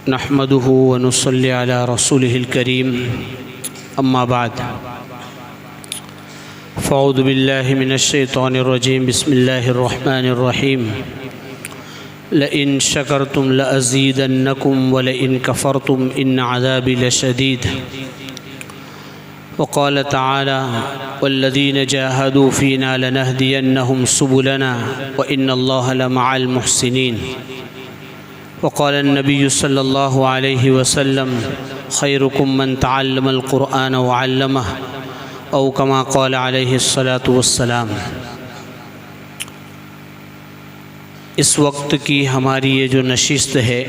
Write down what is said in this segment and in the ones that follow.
نحمده ونصلي على رسوله الكريم اما بعد فاعوذ بالله من الشيطان الرجيم بسم الله الرحمن الرحيم لئن شكرتم لأزيدنكم ولئن كفرتم إن عذابي لشديد وقال تعالى والذين جاهدوا فينا لنهدينهم سبلنا وإن الله لمع المحسنين وقال النبي صلى الله عليه وسلم خيركم من تعلم القرآن وعلمه او كما قال عليه الصلاة والسلام۔ اس وقت کی ہماری یہ جو نشست ہے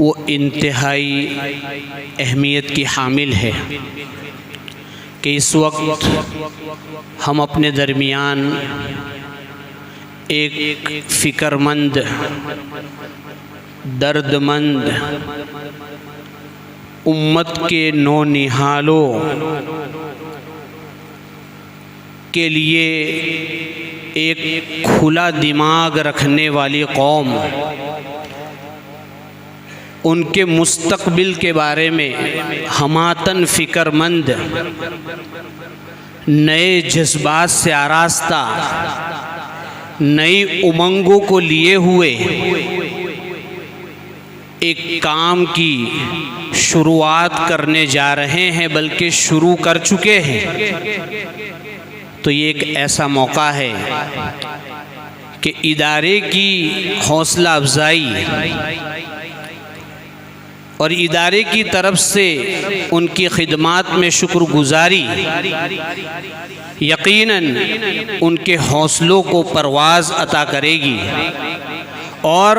وہ انتہائی اہمیت کی حامل ہے کہ اس وقت ہم اپنے درمیان ایک فکر مند، درد مند، امت کے نونہالوں کے لیے ایک کھلا دماغ رکھنے والی قوم، ان کے مستقبل کے بارے میں ہماتن فکر مند، نئے جذبات سے آراستہ، نئی امنگوں کو لیے ہوئے ایک کام کی شروعات کرنے جا رہے ہیں، بلکہ شروع کر چکے ہیں، تو یہ ایک ایسا موقع ہے کہ ادارے کی حوصلہ افزائی اور ادارے کی طرف سے ان کی خدمات میں شکر گزاری یقیناً ان کے حوصلوں کو پرواز عطا کرے گی، اور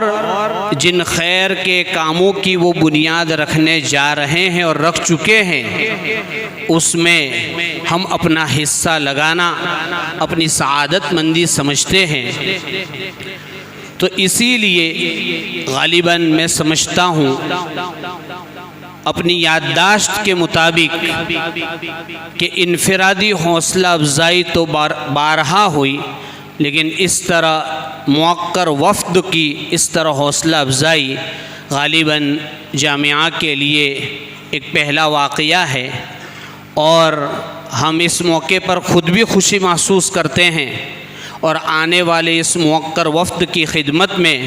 جن خیر کے کاموں کی وہ بنیاد رکھنے جا رہے ہیں اور رکھ چکے ہیں، اس میں ہم اپنا حصہ لگانا اپنی سعادت مندی سمجھتے ہیں۔ تو اسی لیے غالباً میں سمجھتا ہوں اپنی یادداشت کے مطابق کہ انفرادی حوصلہ افزائی تو بارہا ہوئی، لیکن اس طرح موقر وفد کی اس طرح حوصلہ افزائی غالباً جامعہ کے لیے ایک پہلا واقعہ ہے، اور ہم اس موقع پر خود بھی خوشی محسوس کرتے ہیں، اور آنے والے اس موقر وفد کی خدمت میں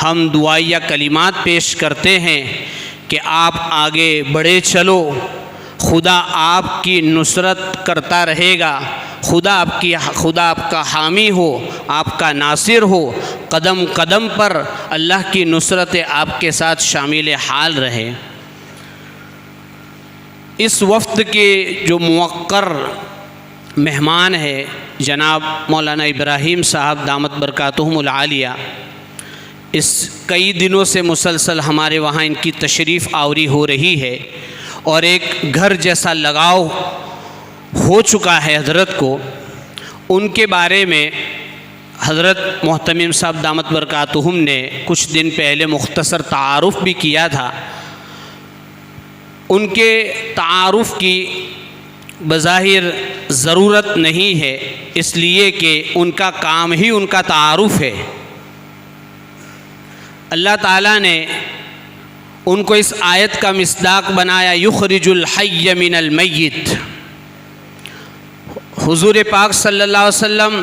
ہم دعائیہ کلمات پیش کرتے ہیں کہ آپ آگے بڑھے چلو، خدا آپ کی نصرت کرتا رہے گا، خدا آپ کا حامی ہو، آپ کا ناصر ہو، قدم قدم پر اللہ کی نصرت آپ کے ساتھ شامل حال رہے۔ اس وفد کے جو موقر مہمان ہے جناب مولانا ابراہیم صاحب دامت برکاتہم العالیہ، اس کئی دنوں سے مسلسل ہمارے وہاں ان کی تشریف آوری ہو رہی ہے، اور ایک گھر جیسا لگاؤ ہو چکا ہے حضرت کو۔ ان کے بارے میں حضرت محتمم صاحب دامت برکاتہم نے کچھ دن پہلے مختصر تعارف بھی کیا تھا۔ ان کے تعارف کی بظاہر ضرورت نہیں ہے، اس لیے کہ ان کا کام ہی ان کا تعارف ہے۔ اللہ تعالیٰ نے ان کو اس آیت کا مصداق بنایا، یخرج الحی من المیت۔ حضور پاک صلی اللہ علیہ وسلم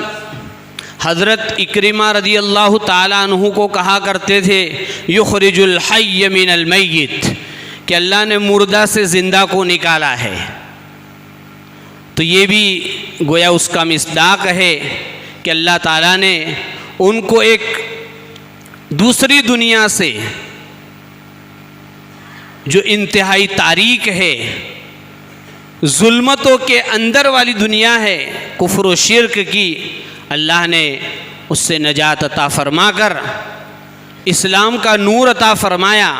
حضرت اکرمہ رضی اللہ تعالیٰ عنہ کو کہا کرتے تھے یخرج الحی من المیت، کہ اللہ نے مردہ سے زندہ کو نکالا ہے۔ تو یہ بھی گویا اس کا مصداق ہے کہ اللہ تعالیٰ نے ان کو ایک دوسری دنیا سے، جو انتہائی تاریک ہے، ظلمتوں کے اندر والی دنیا ہے، کفر و شرک کی، اللہ نے اس سے نجات عطا فرما کر اسلام کا نور عطا فرمایا۔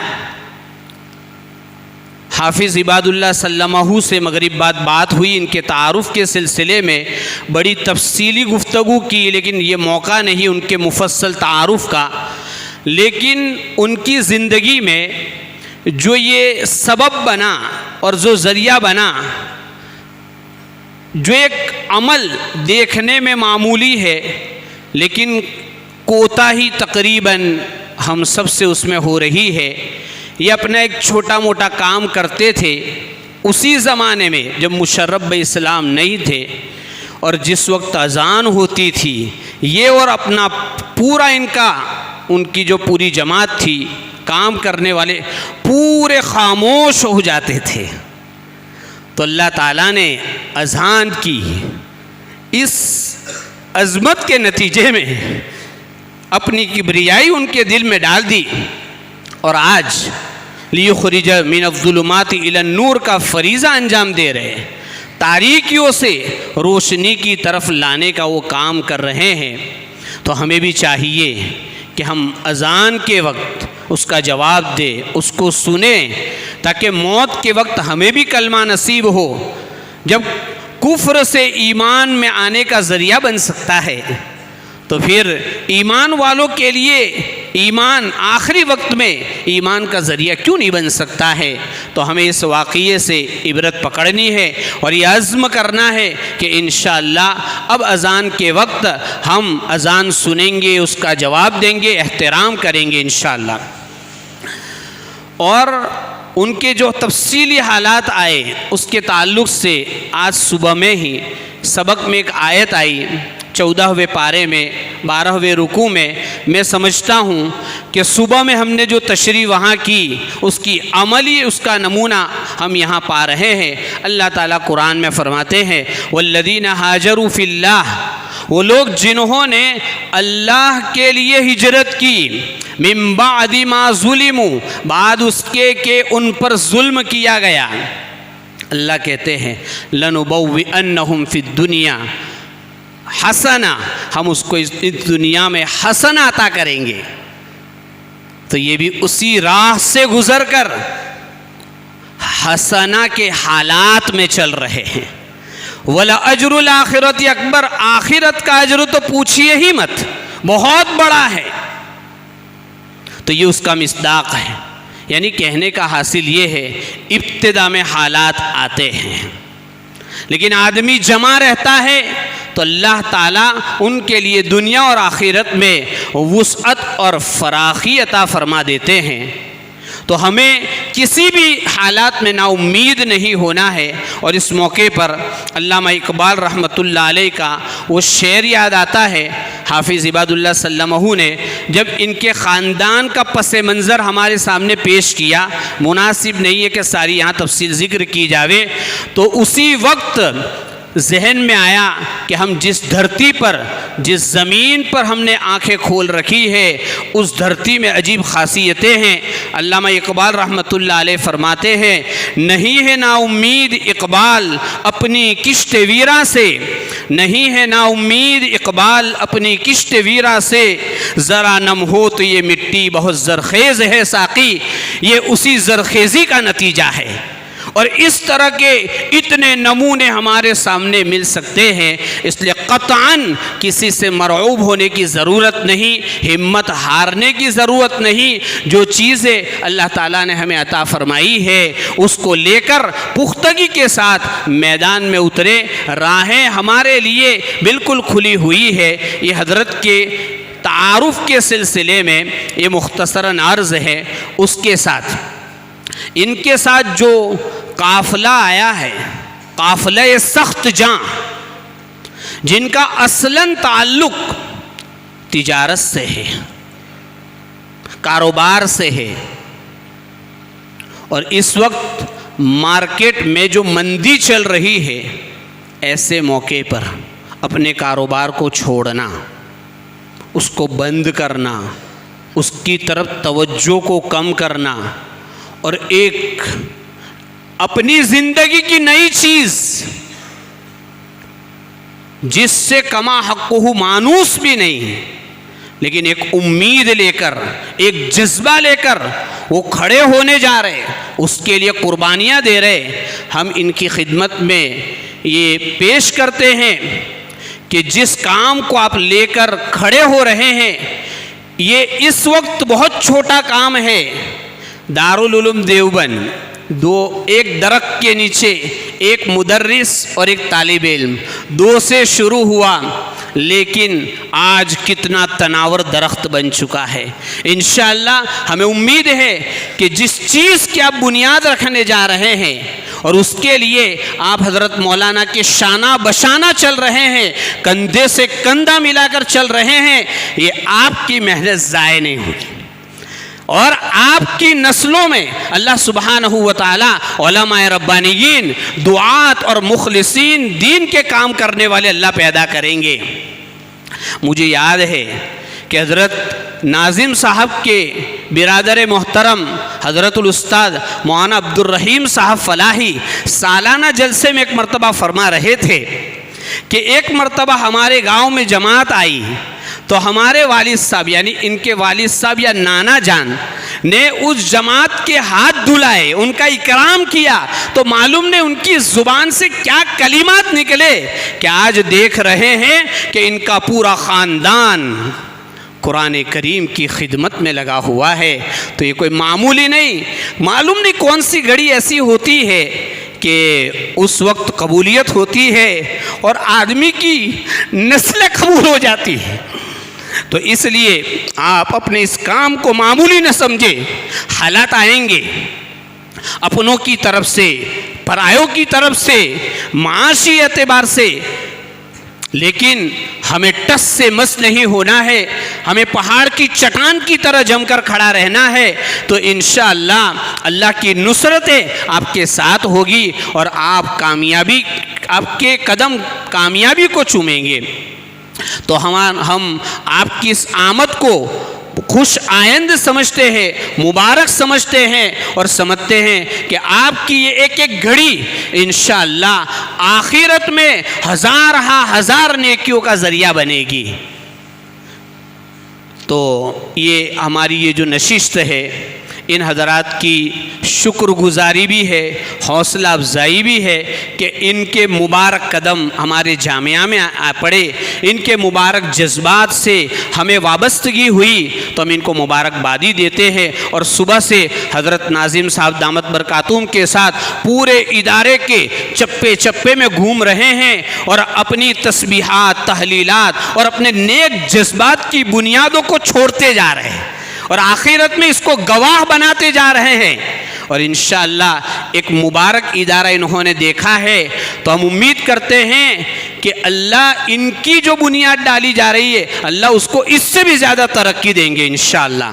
حافظ عباد اللہ سلمہ سے مغرب بعد بات ہوئی ان کے تعارف کے سلسلے میں، بڑی تفصیلی گفتگو کی، لیکن یہ موقع نہیں ان کے مفصل تعارف کا۔ لیکن ان کی زندگی میں جو یہ سبب بنا اور جو ذریعہ بنا، جو ایک عمل دیکھنے میں معمولی ہے لیکن کوتاہی تقریباً ہم سب سے اس میں ہو رہی ہے۔ یہ اپنا ایک چھوٹا موٹا کام کرتے تھے اسی زمانے میں جب مشرف اسلام نہیں تھے، اور جس وقت اذان ہوتی تھی یہ اور اپنا پورا ان کی جو پوری جماعت تھی، کام کرنے والے پورے خاموش ہو جاتے تھے۔ تو اللہ تعالیٰ نے اذان کی اس عظمت کے نتیجے میں اپنی کبریائی ان کے دل میں ڈال دی، اور آج لیخرج من الظلمات الی النور کا فریضہ انجام دے رہے ہیں، تاریکیوں سے روشنی کی طرف لانے کا وہ کام کر رہے ہیں۔ تو ہمیں بھی چاہیے کہ ہم اذان کے وقت اس کا جواب دیں، اس کو سنیں، تاکہ موت کے وقت ہمیں بھی کلمہ نصیب ہو۔ جب کفر سے ایمان میں آنے کا ذریعہ بن سکتا ہے تو پھر ایمان والوں کے لیے ایمان آخری وقت میں ایمان کا ذریعہ کیوں نہیں بن سکتا ہے؟ تو ہمیں اس واقعے سے عبرت پکڑنی ہے اور یہ عزم کرنا ہے کہ انشاءاللہ اب اذان کے وقت ہم اذان سنیں گے، اس کا جواب دیں گے، احترام کریں گے انشاءاللہ۔ اور ان کے جو تفصیلی حالات آئے اس کے تعلق سے آج صبح میں ہی سبق میں ایک آیت آئی 14ویں پارے میں 12ویں رکوع میں سمجھتا ہوں کہ صبح میں ہم نے جو تشریح وہاں کی اس کی عملی اس کا نمونہ ہم یہاں پا رہے ہیں۔ اللہ تعالیٰ قرآن میں فرماتے ہیں والذین ہاجروا فی اللہ، وہ لوگ جنہوں نے اللہ کے لیے ہجرت کی، من بعد ما ظلموا، بعد اس کے کہ ان پر ظلم کیا گیا۔ اللہ کہتے ہیں لنبوئنہم فی الدنیا حسنہ، ہم اس کو اس دنیا میں حسنہ عطا کریں گے۔ تو یہ بھی اسی راہ سے گزر کر حسنہ کے حالات میں چل رہے ہیں۔ وَلَأَجْرُ الْآخِرَةِ اکبر، آخرت کا اجر تو پوچھئے ہی مت، بہت بڑا ہے۔ تو یہ اس کا مصداق ہے، یعنی کہنے کا حاصل یہ ہے ابتدا میں حالات آتے ہیں، لیکن آدمی جمع رہتا ہے تو اللہ تعالیٰ ان کے لیے دنیا اور آخرت میں وسعت اور فراخی عطا فرما دیتے ہیں۔ تو ہمیں کسی بھی حالات میں نا امید نہیں ہونا ہے۔ اور اس موقع پر علامہ اقبال رحمۃ اللہ علیہ کا وہ شعر یاد آتا ہے، حافظ عباد اللہ سلمہ نے جب ان کے خاندان کا پس منظر ہمارے سامنے پیش کیا، مناسب نہیں ہے کہ ساری یہاں تفصیل ذکر کی جاوے، تو اسی وقت ذہن میں آیا کہ ہم جس دھرتی پر، جس زمین پر ہم نے آنکھیں کھول رکھی ہے اس دھرتی میں عجیب خاصیتیں ہیں۔ علامہ اقبال رحمۃ اللہ علیہ فرماتے ہیں نہیں ہے نا امید اقبال اپنی کشت ویرا سے، نہیں ہے نا امید اقبال اپنی کشت ویرا سے، ذرا نم ہو تو یہ مٹی بہت زرخیز ہے ساقی، یہ اسی زرخیزی کا نتیجہ ہے۔ اور اس طرح کے اتنے نمونے ہمارے سامنے مل سکتے ہیں، اس لیے قطعاً کسی سے مرعوب ہونے کی ضرورت نہیں، ہمت ہارنے کی ضرورت نہیں۔ جو چیزیں اللہ تعالیٰ نے ہمیں عطا فرمائی ہے اس کو لے کر پختگی کے ساتھ میدان میں اترے، راہیں ہمارے لیے بالکل کھلی ہوئی ہے۔ یہ حضرت کے تعارف کے سلسلے میں یہ مختصراً عرض ہے۔ اس کے ساتھ ان کے ساتھ جو قافلہ آیا ہے، قافلہ سخت جاں، جن کا اصلاً تعلق تجارت سے ہے، کاروبار سے ہے، اور اس وقت مارکیٹ میں جو مندی چل رہی ہے، ایسے موقع پر اپنے کاروبار کو چھوڑنا، اس کو بند کرنا، اس کی طرف توجہ کو کم کرنا، اور ایک اپنی زندگی کی نئی چیز جس سے کما حقہ مانوس بھی نہیں، لیکن ایک امید لے کر، ایک جذبہ لے کر وہ کھڑے ہونے جا رہے، اس کے لیے قربانیاں دے رہے۔ ہم ان کی خدمت میں یہ پیش کرتے ہیں کہ جس کام کو آپ لے کر کھڑے ہو رہے ہیں یہ اس وقت بہت چھوٹا کام ہے۔ دارالعلوم دیوبند ایک درخت کے نیچے ایک مدرس اور ایک طالب علم، 2 سے شروع ہوا، لیکن آج کتنا تناور درخت بن چکا ہے۔ انشاءاللہ ہمیں امید ہے کہ جس چیز کی آپ بنیاد رکھنے جا رہے ہیں اور اس کے لیے آپ حضرت مولانا کے شانہ بشانہ چل رہے ہیں، کندھے سے کندھا ملا کر چل رہے ہیں، یہ آپ کی محنت ضائع نہیں ہوگی، اور آپ کی نسلوں میں اللہ سبحانہ و تعالی علماء ربانیین، دعات اور مخلصین، دین کے کام کرنے والے اللہ پیدا کریں گے۔ مجھے یاد ہے کہ حضرت ناظم صاحب کے برادر محترم حضرت الاستاذ مولانا عبد الرحیم صاحب فلاحی سالانہ جلسے میں ایک مرتبہ فرما رہے تھے کہ ایک مرتبہ ہمارے گاؤں میں جماعت آئی تو ہمارے والد صاحب یعنی ان کے والد صاحب یا نانا جان نے اس جماعت کے ہاتھ دھلائے، ان کا اکرام کیا، تو معلوم نے ان کی زبان سے کیا کلمات نکلے کہ آج دیکھ رہے ہیں کہ ان کا پورا خاندان قرآن کریم کی خدمت میں لگا ہوا ہے۔ تو یہ کوئی معمولی نہیں، معلوم نہیں کون سی گھڑی ایسی ہوتی ہے کہ اس وقت قبولیت ہوتی ہے اور آدمی کی نسلیں قبول ہو جاتی ہے۔ تو اس لیے آپ اپنے اس کام کو معمولی نہ سمجھے، حالات آئیں گے اپنوں کی طرف سے، پرایوں کی طرف سے، معاشی اعتبار سے، لیکن ہمیں ٹس سے مس نہیں ہونا ہے، ہمیں پہاڑ کی چٹان کی طرح جم کر کھڑا رہنا ہے۔ تو انشاءاللہ اللہ کی نصرتیں آپ کے ساتھ ہوگی اور آپ کے قدم کامیابی کو چومیں گے۔ تو ہم آپ کی اس آمد کو خوش آئند سمجھتے ہیں، مبارک سمجھتے ہیں، اور سمجھتے ہیں کہ آپ کی یہ ایک ایک گھڑی انشاءاللہ آخرت میں ہزار نیکیوں کا ذریعہ بنے گی۔ تو یہ ہماری یہ جو نشست ہے، ان حضرات کی شکر گزاری بھی ہے، حوصلہ افزائی بھی ہے کہ ان کے مبارک قدم ہمارے جامعہ میں پڑے، ان کے مبارک جذبات سے ہمیں وابستگی ہوئی تو ہم ان کو مبارکبادی دیتے ہیں۔ اور صبح سے حضرت ناظم صاحب دامت برکاتہم کے ساتھ پورے ادارے کے چپے چپے میں گھوم رہے ہیں اور اپنی تسبیحات، تحلیلات اور اپنے نیک جذبات کی بنیادوں کو چھوڑتے جا رہے ہیں اور آخرت میں اس کو گواہ بناتے جا رہے ہیں۔ اور انشاءاللہ ایک مبارک ادارہ انہوں نے دیکھا ہے، تو ہم امید کرتے ہیں کہ اللہ ان کی جو بنیاد ڈالی جا رہی ہے، اللہ اس کو اس سے بھی زیادہ ترقی دیں گے انشاءاللہ۔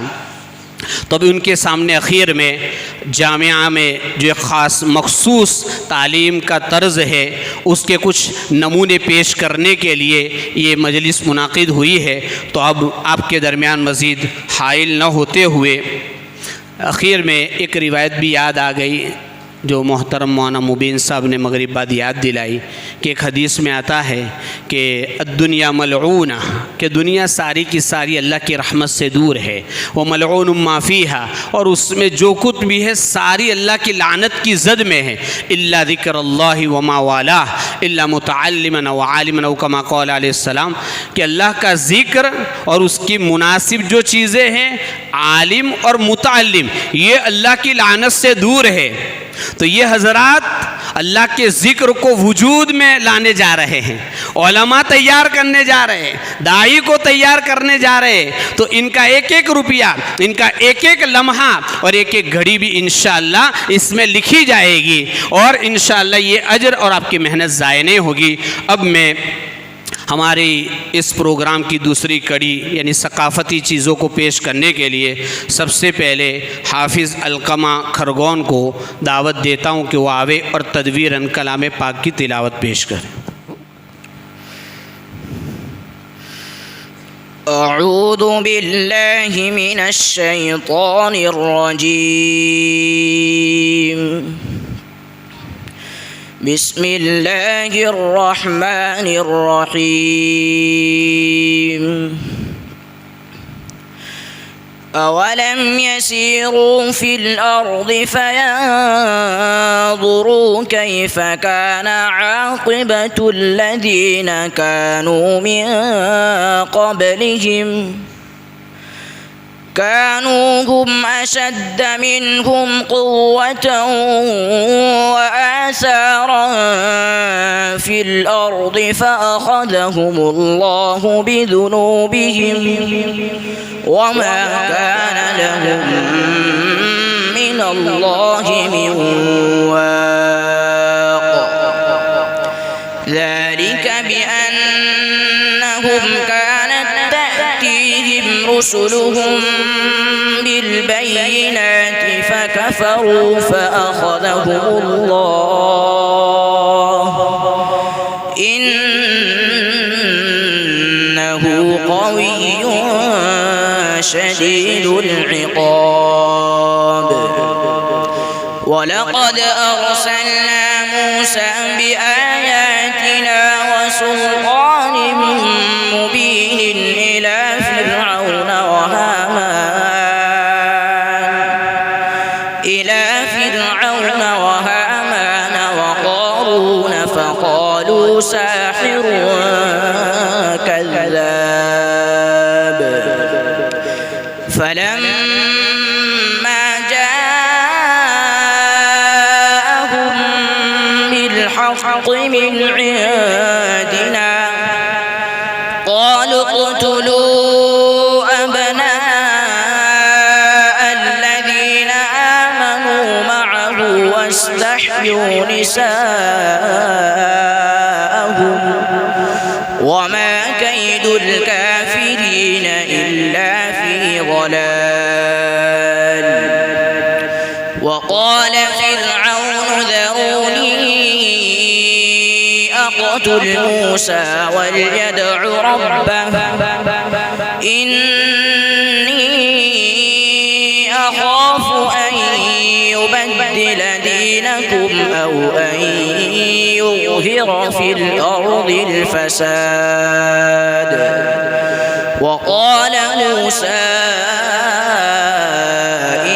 تو ابھی ان کے سامنے اخیر میں جامعہ میں جو ایک خاص مخصوص تعلیم کا طرز ہے، اس کے کچھ نمونے پیش کرنے کے لیے یہ مجلس منعقد ہوئی ہے۔ تو اب آپ کے درمیان مزید حائل نہ ہوتے ہوئے اخیر میں ایک روایت بھی یاد آ گئی جو محترم مولانا مبین صاحب نے مغرب بعد یاد دلائی کہ ایک حدیث میں آتا ہے کہ الدنیا ملعونہ، کہ دنیا ساری کی ساری اللہ کی رحمت سے دور ہے، وہ ملعون ما فیہا، اور اس میں جو کچھ بھی ہے ساری اللہ کی لعنت کی زد میں ہے، الا ذکر اللہ وما والاہ الا متعلما وعالما، او کما قال علیہ السلام، کہ اللہ کا ذکر اور اس کی مناسب جو چیزیں ہیں، عالم اور متعلم، یہ اللہ کی لعنت سے دور ہے۔ تو یہ حضرات اللہ کے ذکر کو وجود میں لانے جا رہے ہیں، علماء تیار کرنے جا رہے ہیں، داعی کو تیار کرنے جا رہے ہیں، تو ان کا ایک ایک روپیہ، ان کا ایک ایک لمحہ اور ایک ایک گھڑی بھی انشاءاللہ اس میں لکھی جائے گی، اور انشاءاللہ یہ اجر اور آپ کی محنت ضائع نہیں ہوگی۔ اب میں ہماری اس پروگرام کی دوسری کڑی یعنی ثقافتی چیزوں کو پیش کرنے کے لیے سب سے پہلے حافظ علقمہ کھرگون کو دعوت دیتا ہوں کہ وہ آوے اور تدویراً کلام پاک کی تلاوت پیش کریں۔ اعوذ باللہ من الشیطان الرجیم، بسم اللہ الرحمن الرحیم۔ اولم يسيروا في الارض فينظروا كيف كان عاقبة الذين كانوا من قبلهم كانوا هم أشد منهم قوة وآثارا في الأرض فأخذهم الله بذنوبهم وما كان لهم من الله من واق ذلك بأنهم كانت تأتيهم رسلهم بالبينات فكفروا فأخذهم الله إنه قوي شديد العقاب ولقد أرسلنا موسى بآياتنا وسلطان مبين إلى فرعون وهامان وقارون فقالوا ساحر كذاب فلما جاءهم بالحق من عندنا قالوا اقتلوا أبناء الذين آمنوا معه واستحيوا نساءهم وما كيد الكافرين إلا في ضلال وقال فرعون ذروني أقتل موسى وليدع ربه إني أخاف أن يبدل دينكم أو أن يظهر في الأرض الفساد وقال موسى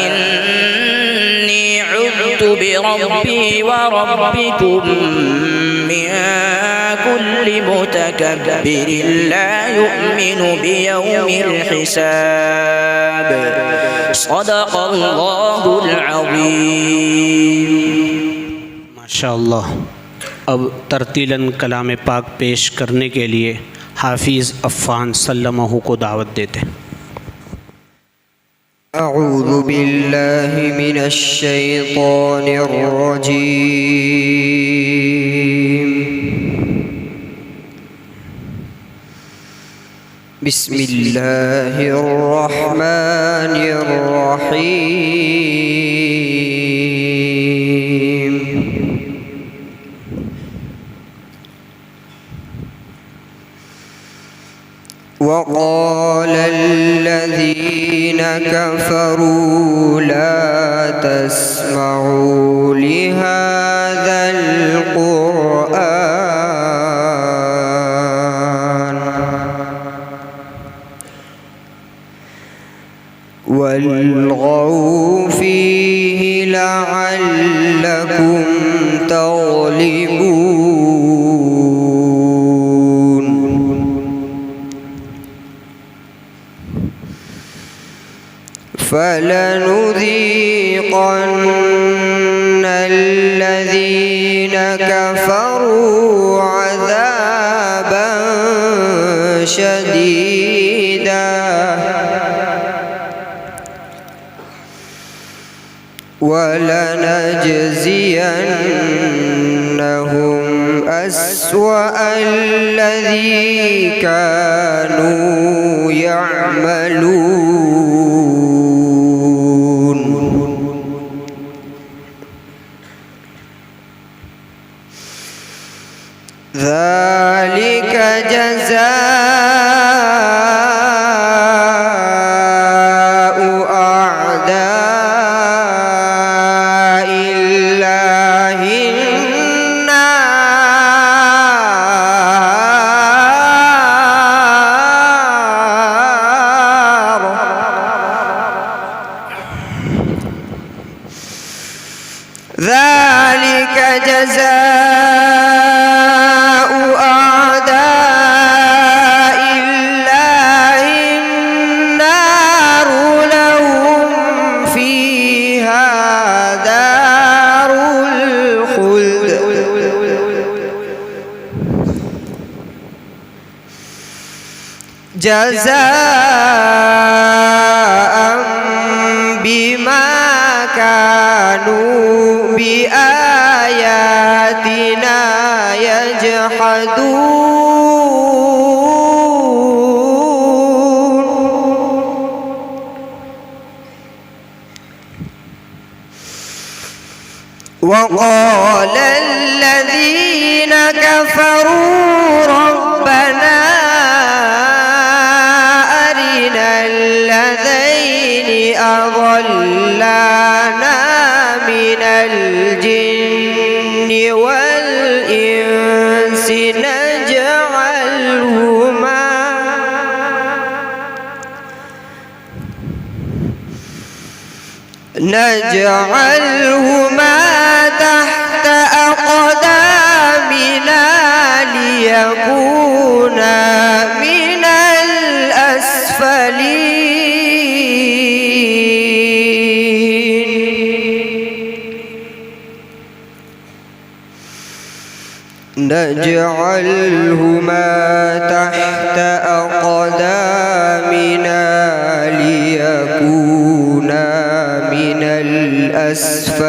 إني عذت بربي وربكم من كل متكبر لا يؤمن بيوم الحساب صدق الله العظيم ماشاء اللہ. اب ترتیلاً کلام پاک پیش کرنے کے لیے حافظ عفان سلمہ کو دعوت دیتے ہیں. اعوذ باللہ من الشیطان الرجیم بسم اللہ الرحمن الرحیم وقال الذين كفروا لا تسمعوا لهذا القرآن والغوا فيه لعلكم تغلبون فلنذيقن الذين كفروا عذابا شديدا ولنجزينهم أسوأ الذي كانوا يعملون ذلك جزاء أعداء الله النار ذلك جزاء أعداء الله النار جزاء بما كانوا بآياتنا يجحدون وقال الذين كفروا ربنا أرنا الذين أضلانا من الجن والإنس نجعلهما تحت أقدامنا ليكونا من الأسفلين نجعلهما تحت أقدامنا ليكونا من الأسفلين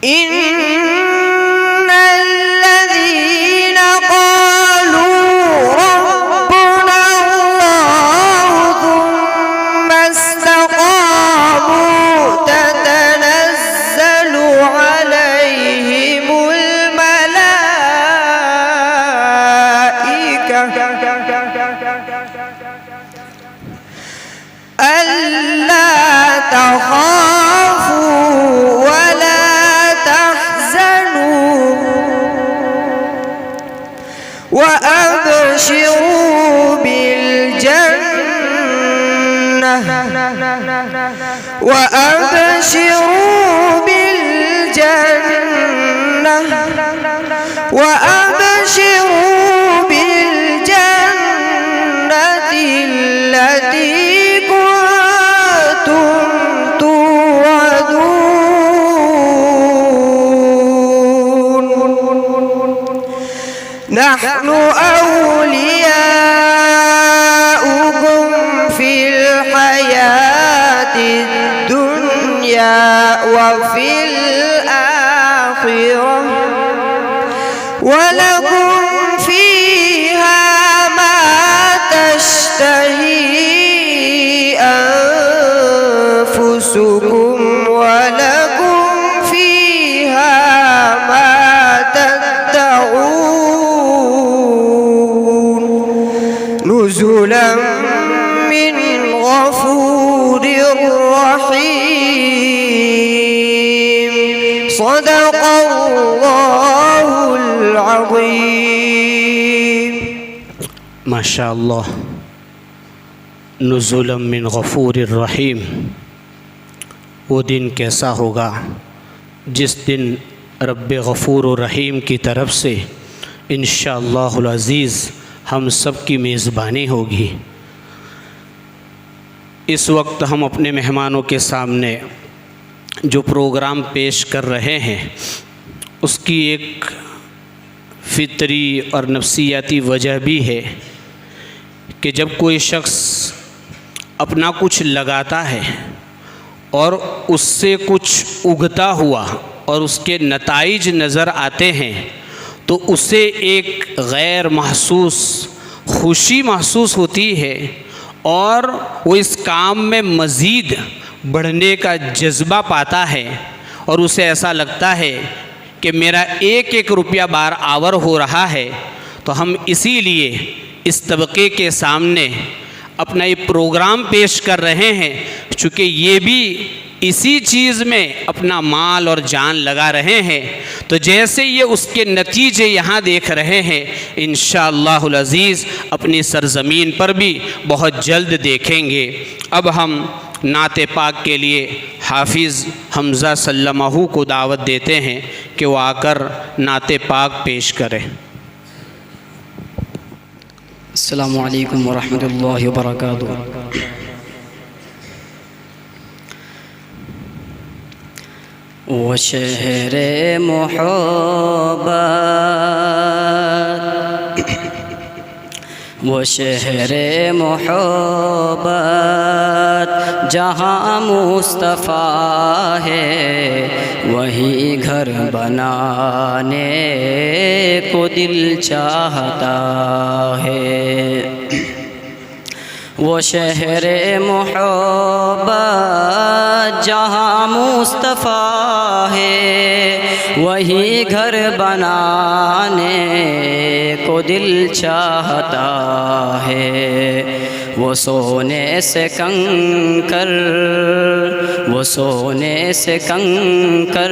إن الذين قالوا ربنا الله ثم استقاموا تتنزل عليهم الملائكة ألا تخافوا ولا تحزنوا وأبشروا بالجنة التي كنتم توعدون نحن أولياؤكم في الحياة الدنيا وفي الآخرة ولكم فيها ما تشتهي أنفسكم ولكم فيها ما تدعون نزلا من غفور رحيم صدق الله العظيم ماشاء اللہ نزلا من غفور الرحیم. وہ دن کیسا ہوگا جس دن رب غفور الرحیم کی طرف سے انشاءاللہ العزیز ہم سب کی میزبانی ہوگی. اس وقت ہم اپنے مہمانوں کے سامنے جو پروگرام پیش کر رہے ہیں اس کی ایک فطری اور نفسیاتی وجہ بھی ہے کہ جب کوئی شخص اپنا کچھ لگاتا ہے اور اس سے کچھ اگتا ہوا اور اس کے نتائج نظر آتے ہیں تو اسے ایک غیر محسوس خوشی محسوس ہوتی ہے اور وہ اس کام میں مزید بڑھنے کا جذبہ پاتا ہے اور اسے ایسا لگتا ہے کہ میرا ایک ایک روپیہ بار آور ہو رہا ہے. تو ہم اسی لیے اس طبقے کے سامنے اپنا یہ پروگرام پیش کر رہے ہیں چونکہ یہ بھی اسی چیز میں اپنا مال اور جان لگا رہے ہیں. تو جیسے یہ اس کے نتیجے یہاں دیکھ رہے ہیں انشاءاللہ العزیز اپنی سرزمین پر بھی بہت جلد دیکھیں گے. اب ہم نعت پاک کے لیے حافظ حمزہ سلمہ کو دعوت دیتے ہیں کہ وہ آ کر نعت پاک پیش کریں. السلام علیکم ورحمۃ اللہ وبرکاتہ. وہ شہر محبت، وہ شہر محبت جہاں مصطفیٰ ہے، وہی گھر بنانے کو دل چاہتا ہے۔ وہ شہر محبت جہاں مصطفیٰ ہے، وہی گھر بنانے کو دل چاہتا ہے۔ وہ سونے سے کنکر، وہ سونے سے کنکر،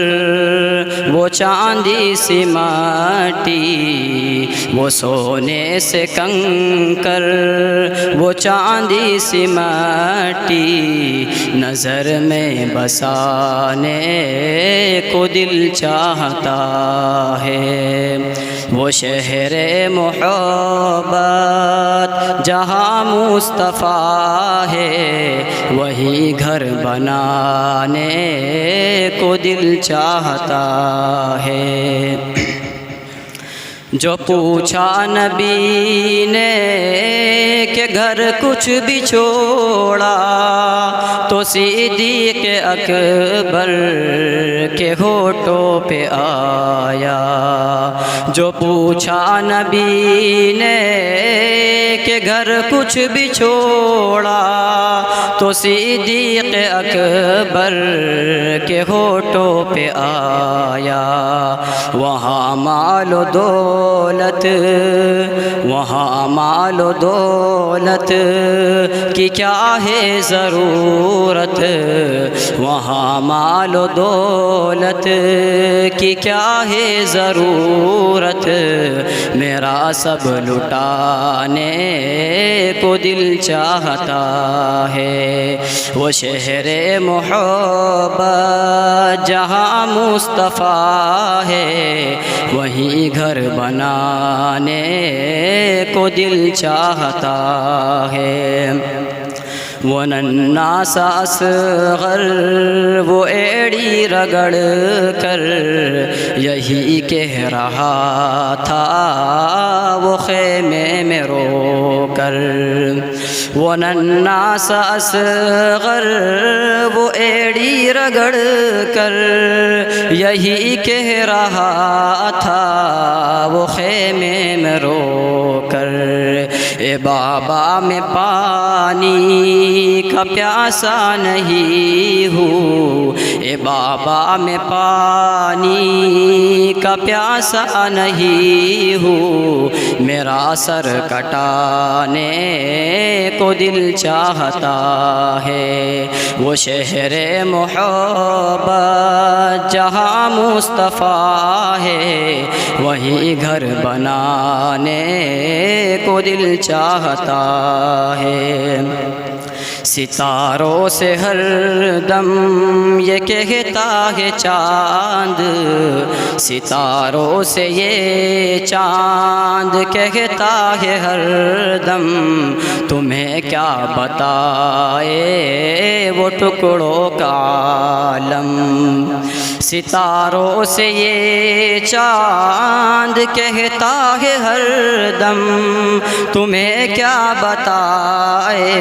وہ چاندی سی مٹی، وہ سونے سے کنکر، وہ چاندی سی مٹی، نظر میں بسانے کو دل چاہتا ہے۔ وہ شہر محبت جہاں مصطفیٰ ہے، وہی گھر بنانے کو دل چاہتا ہے۔ جو پوچھا نبی نے کہ گھر کچھ بھی چھوڑا، تو صدیق اکبر کے ہونٹوں پہ آیا۔ جو پوچھا نبی نے کہ گھر کچھ بھی چھوڑا، تو صدیق اکبر کے ہونٹوں پہ آیا۔ وہاں مال و دولت، وہاں مال و دولت کی کیا ہے ضرورت، وہاں مال و دولت کی کیا ہے ضرورت، میرا سب لٹانے کو دل چاہتا ہے۔ وہ شہر محبت جہاں مصطفیٰ ہے، وہی گھر بنانے کو دل چاہتا ہے۔ وہ ننھا سا اصغر وہ ایڑی رگڑ کر یہی کہہ رہا تھا وہ خیمے میں رو کر۔ وہ ننھا سا اصغر وہ ایڑی رگڑ کر یہی کہہ رہا تھا وہ خیمے میں رو کر۔ اے بابا میں پانی کا پیاسا نہیں ہوں، اے بابا میں پانی کا پیاسا نہیں ہوں، میرا سر کٹانے کو دل چاہتا ہے۔ وہ شہر محبت جہاں مصطفیٰ ہے، وہی گھر بنانے کو دل چاہتا ہے۔ ستاروں سے ہر دم یہ کہتا ہے چاند، ستاروں سے یہ چاند کہتا ہے ہر دم، تمہیں کیا بتائے وہ ٹکڑوں کا عالم۔ ستاروں سے یہ چاند کہتا ہے ہر دم، تمہیں کیا بتائے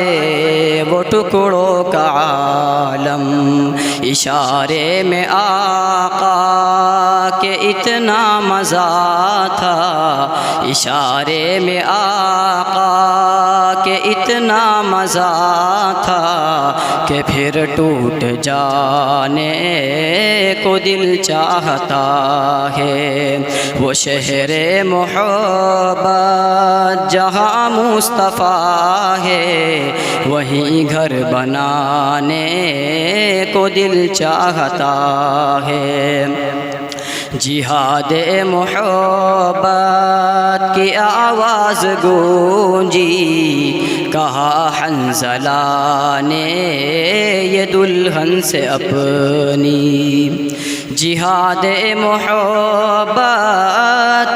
وہ ٹکڑوں کا عالم۔ اشارے میں آقا کے اتنا مزہ تھا، اشارے میں آقا کے اتنا مزہ تھا کہ پھر ٹوٹ جانے کو دل چاہتا ہے۔ وہ شہر محبت جہاں مصطفیٰ ہے، وہی گھر بنانے کو دل چاہتا ہے۔ جہاد محبت کی آواز گونجی، کہا حنظلہ نے یہ دلہن سے اپنی۔ جہاد محبت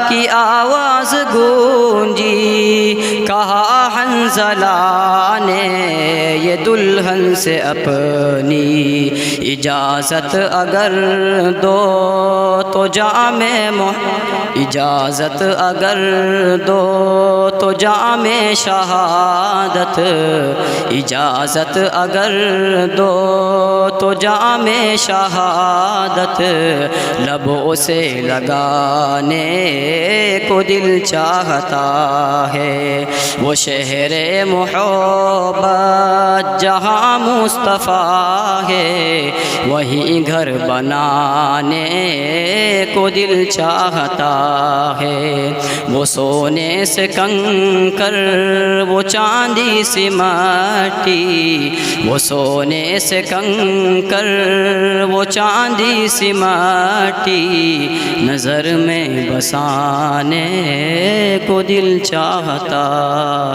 کی آواز گونجی، کہا حنظلہ نے یہ دلہن سے اپنی اجازت اگر دو تو اجازت اگر دو تو جام شہادت، اجازت اگر دو تو جام شہادت، لبوں سے لگانے کو دل چاہتا ہے، وہ شہر محبت جہاں مصطفیٰ ہے، وہیں گھر بنانے کو دل چاہتا ہے، وہ سونے سے کنکر وہ چاندی سی مٹی، وہ سونے سے کنکر وہ چاندی سی مٹی، نظر میں بسانے کو دل چاہتا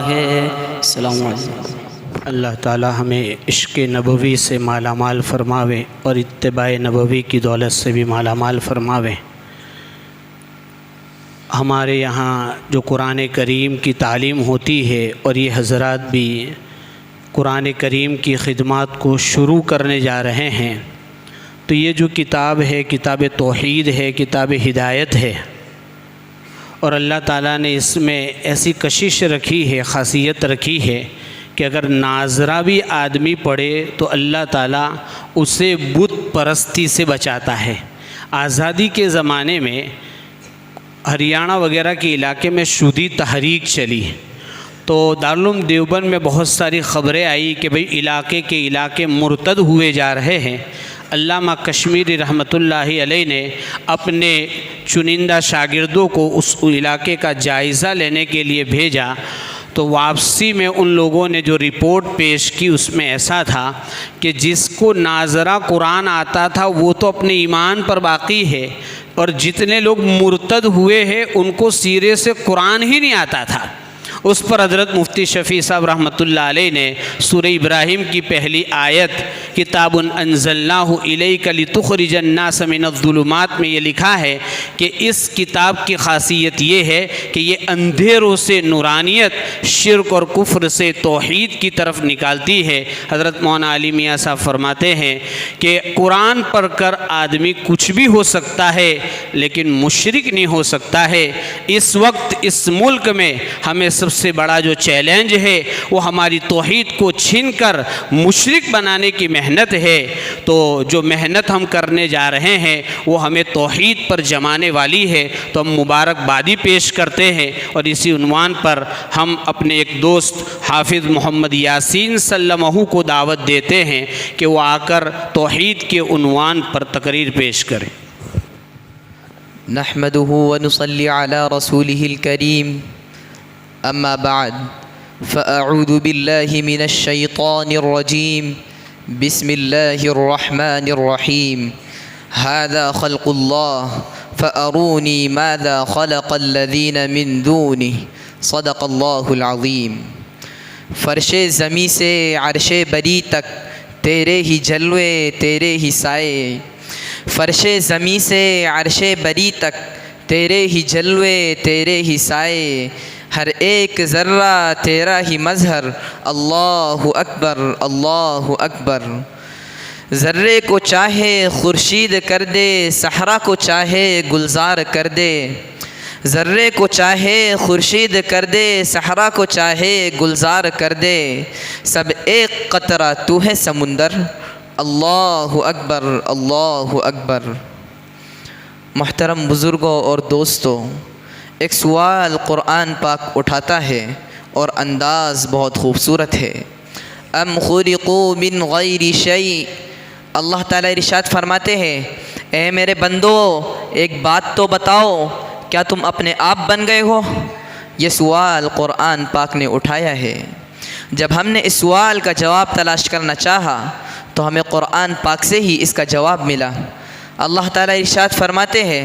ہے۔ السلام علیکم۔ اللہ تعالی ہمیں عشق نبوی سے مالا مال فرماوے اور اتباع نبوی کی دولت سے بھی مالا مال فرماوے۔ ہمارے یہاں جو قرآن کریم کی تعلیم ہوتی ہے اور یہ حضرات بھی قرآن کریم کی خدمات کو شروع کرنے جا رہے ہیں، تو یہ جو کتاب ہے کتاب توحید ہے، کتاب ہدایت ہے، اور اللہ تعالیٰ نے اس میں ایسی کشش رکھی ہے، خاصیت رکھی ہے کہ اگر ناظرہ بھی آدمی پڑھے تو اللہ تعالیٰ اسے بت پرستی سے بچاتا ہے۔ آزادی کے زمانے میں ہریانہ وغیرہ کے علاقے میں شودی تحریک چلی تو دارالعلوم دیوبند میں بہت ساری خبریں آئی کہ بھئی علاقے مرتد ہوئے جا رہے ہیں۔ علامہ کشمیری رحمۃ اللہ علیہ نے اپنے چنندہ شاگردوں کو اس علاقے کا جائزہ لینے کے لیے بھیجا، تو واپسی میں ان لوگوں نے جو رپورٹ پیش کی اس میں ایسا تھا کہ جس کو ناظرہ قرآن آتا تھا وہ تو اپنے ایمان پر باقی ہے، اور جتنے لوگ مرتد ہوئے ہیں ان کو سیرے سے قرآن ہی نہیں آتا تھا۔ اس پر حضرت مفتی شفیع صاحب رحمۃ اللہ علیہ نے سورہ ابراہیم کی پہلی آیت کتاب انزلناہ الیک لتخرج الناس من الظلمات میں یہ لکھا ہے کہ اس کتاب کی خاصیت یہ ہے کہ یہ اندھیروں سے نورانیت، شرک اور کفر سے توحید کی طرف نکالتی ہے۔ حضرت مولانا علی میاں صاحب فرماتے ہیں کہ قرآن پڑھ کر آدمی کچھ بھی ہو سکتا ہے لیکن مشرک نہیں ہو سکتا ہے۔ اس وقت اس ملک میں ہمیں سب سے بڑا جو چیلنج ہے وہ ہماری توحید کو چھین کر مشرک بنانے کی محنت ہے، تو جو محنت ہم کرنے جا رہے ہیں وہ ہمیں توحید پر جمانے والی ہے، تو ہم مبارکبادی پیش کرتے ہیں، اور اسی عنوان پر ہم اپنے ایک دوست حافظ محمد یاسین سلمہ کو دعوت دیتے ہیں کہ وہ آ کر توحید کے عنوان پر تقریر پیش کریں۔ نحمده ونصلي على رسوله الكريم، أما بعد فأعوذ بالله من الشيطان الرجيم، بسم الله الرحمن الرحيم، هذا خلق الله فأروني ماذا خلق الذين من دونه، صدق الله العظيم۔ فرش زمیں سے عرش بری تک تیرے ہی جلوے تیرے ہی سائے، فرش زمیں سے عرش بری تک تیرے ہی جلوے تیرے ہی سائے، ہر ایک ذرہ تیرا ہی مظہر، اللہ اکبر اللہ اکبر۔ ذرے کو چاہے خورشید کر دے، صحرا کو چاہے گلزار کر دے، ذرے کو چاہے خورشید کر دے، صحرا کو چاہے گلزار کر دے، سب ایک قطرہ تو ہے سمندر، اللہ اکبر اللہ اکبر۔ محترم بزرگوں اور دوستوں، ایک سوال قرآن پاک اٹھاتا ہے اور انداز بہت خوبصورت ہے۔ ام خلقوا من غیر شیء، اللہ تعالیٰ ارشاد فرماتے ہیں اے میرے بندو ایک بات تو بتاؤ، کیا تم اپنے آپ بن گئے ہو؟ یہ سوال قرآن پاک نے اٹھایا ہے۔ جب ہم نے اس سوال کا جواب تلاش کرنا چاہا تو ہمیں قرآن پاک سے ہی اس کا جواب ملا۔ اللہ تعالیٰ ارشاد فرماتے ہیں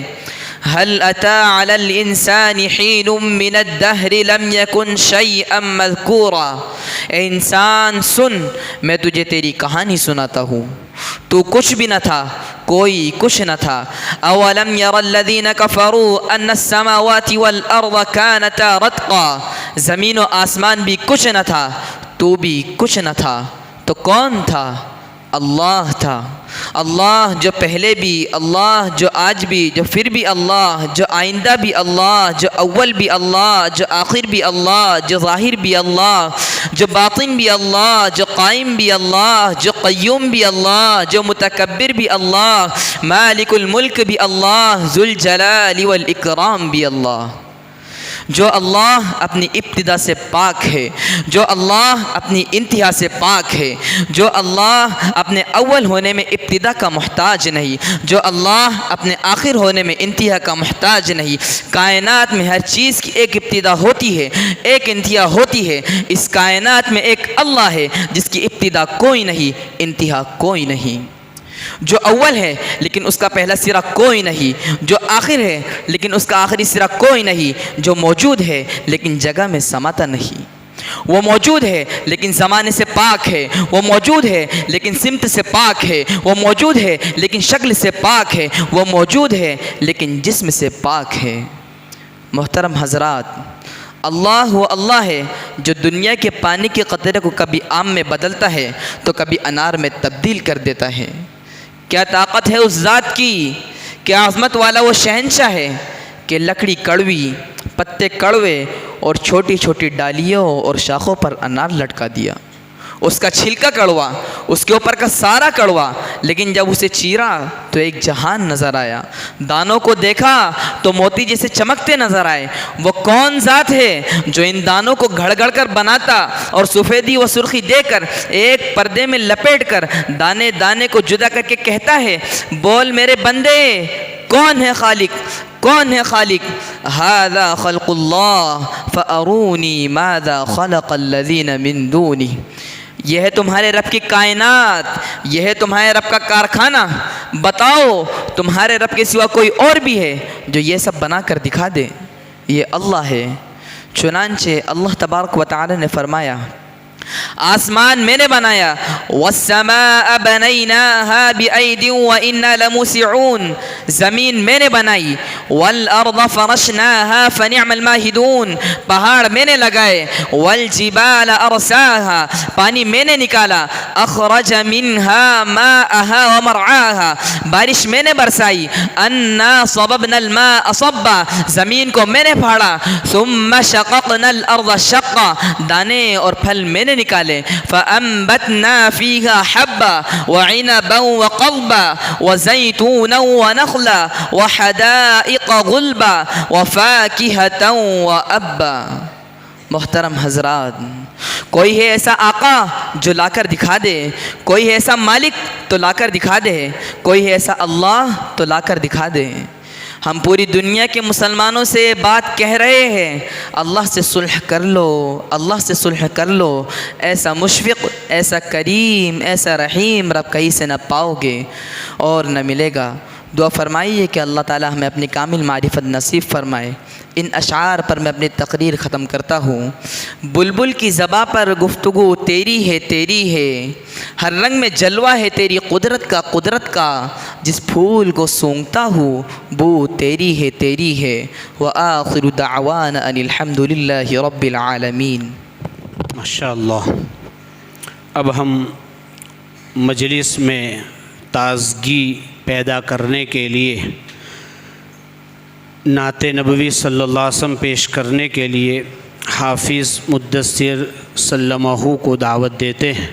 هل أتى على الإنسان حين من الدهر لم يكن شيئا مذكورا، اے انسان سن، میں تجھے تیری کہانی سناتا ہوں، تو کچھ بھی نہ تھا، کوئی کچھ نہ تھا۔ اولم ير الذين كفروا ان السماوات والارض كانتا رتقا، زمین و آسمان بھی کچھ نہ تھا، تو بھی کچھ نہ تھا، تو کون تھا؟ اللہ تھا۔ اللہ جو پہلے بھی، اللہ جو آج بھی، جو پھر بھی اللہ، جو آئندہ بھی اللہ، جو اول بھی اللہ، جو آخر بھی اللہ، جو ظاہر بھی اللہ، جو باطن بھی اللہ، جو قائم بھی اللہ، جو قیوم بھی اللہ، جو متکبر بھی اللہ، مالک الملک بھی اللہ، ذو الجلال والاکرام بھی اللہ۔ جو اللہ اپنی ابتدا سے پاک ہے، جو اللہ اپنی انتہا سے پاک ہے، جو اللہ اپنے اول ہونے میں ابتدا کا محتاج نہیں، جو اللہ اپنے آخر ہونے میں انتہا کا محتاج نہیں۔ کائنات میں ہر چیز کی ایک ابتدا ہوتی ہے، ایک انتہا ہوتی ہے۔ اس کائنات میں ایک اللہ ہے جس کی ابتدا کوئی نہیں، انتہا کوئی نہیں، جو اول ہے لیکن اس کا پہلا سرا کوئی نہیں، جو آخر ہے لیکن اس کا آخری سرا کوئی نہیں، جو موجود ہے لیکن جگہ میں سماتا نہیں۔ وہ موجود ہے لیکن زمانے سے پاک ہے، وہ موجود ہے لیکن سمت سے پاک ہے، وہ موجود ہے لیکن شکل سے پاک ہے، وہ موجود ہے لیکن جسم سے پاک ہے۔ محترم حضرات، اللہ وہ اللہ ہے جو دنیا کے پانی کے قطرے کو کبھی آم میں بدلتا ہے تو کبھی انار میں تبدیل کر دیتا ہے۔ کیا طاقت ہے اس ذات کی، کیا عظمت والا وہ شہنشاہ ہے کہ لکڑی کڑوی، پتے کڑوے اور چھوٹی چھوٹی ڈالیوں اور شاخوں پر انار لٹکا دیا۔ اس کا چھلکا کڑوا، اس کے اوپر کا سارا کڑوا، لیکن جب اسے چیرا تو ایک جہان نظر آیا۔ دانوں کو دیکھا تو موتی جیسے چمکتے نظر آئے۔ وہ کون ذات ہے جو ان دانوں کو گھڑ گھڑ کر بناتا اور سفیدی و سرخی دے کر ایک پردے میں لپیٹ کر دانے دانے کو جدا کر کے کہتا ہے، بول میرے بندے، کون ہے خالق، کون ہے خالق؟ ھذا خلق اللہ فارونی ماذا خلق الذین من دونہ۔ یہ ہے تمہارے رب کی کائنات، یہ ہے تمہارے رب کا کارخانہ، بتاؤ تمہارے رب کے سوا کوئی اور بھی ہے جو یہ سب بنا کر دکھا دے؟ یہ اللہ ہے۔ چنانچہ اللہ تبارک و تعالی نے فرمایا، آسمان میں نے بنایا، والسماء بنیناها بأید وإنا لموسعون، زمین میں نے بنائی، والارض فرشناها فنعم الماہدون، پہاڑ میں نے لگائے، والجبال ارساها، پانی میں نے نکالا، اخرج منها ماءها ومرعاها، بارش میں نے برسائی، انا صببنا الماء صبا، زمین کو میں نے پھاڑا، ثم شققنا الارض شقا، دانے اور پھل میں نے نکالے، فأنبتنا فيها حبا وعنبا وقضبا وزيتونا ونخلا وحدائق غلبا وفاكهة وأبا۔ محترم حضرات، کوئی ہے ایسا آقا جو لا کر دکھا دے، کوئی ہے ایسا مالک تو لا کر دکھا دے، کوئی ہے ایسا اللہ تو لا کر دکھا دے۔ ہم پوری دنیا کے مسلمانوں سے یہ بات کہہ رہے ہیں، اللہ سے صلح کر لو، اللہ سے صلح کر لو۔ ایسا مشفق، ایسا کریم، ایسا رحیم رب کہیں سے نہ پاؤ گے اور نہ ملے گا۔ دعا فرمائیے کہ اللہ تعالی ہمیں اپنی کامل معرفت نصیب فرمائے۔ ان اشعار پر میں اپنی تقریر ختم کرتا ہوں۔ بلبل کی زباں پر گفتگو تیری ہے، تیری ہے، ہر رنگ میں جلوہ ہے تیری قدرت کا، قدرت کا، جس پھول کو سونگتا ہوں بو تیری ہے، تیری ہے۔ وآخر دعوانا ان الحمد للہ رب العالمین۔ ماشاء اللہ۔ اب ہم مجلس میں تازگی پیدا کرنے کے لیے نعت نبوی صلی اللہ علیہ وسلم پیش کرنے کے لیے حافظ مدثر سلمہ کو دعوت دیتے ہیں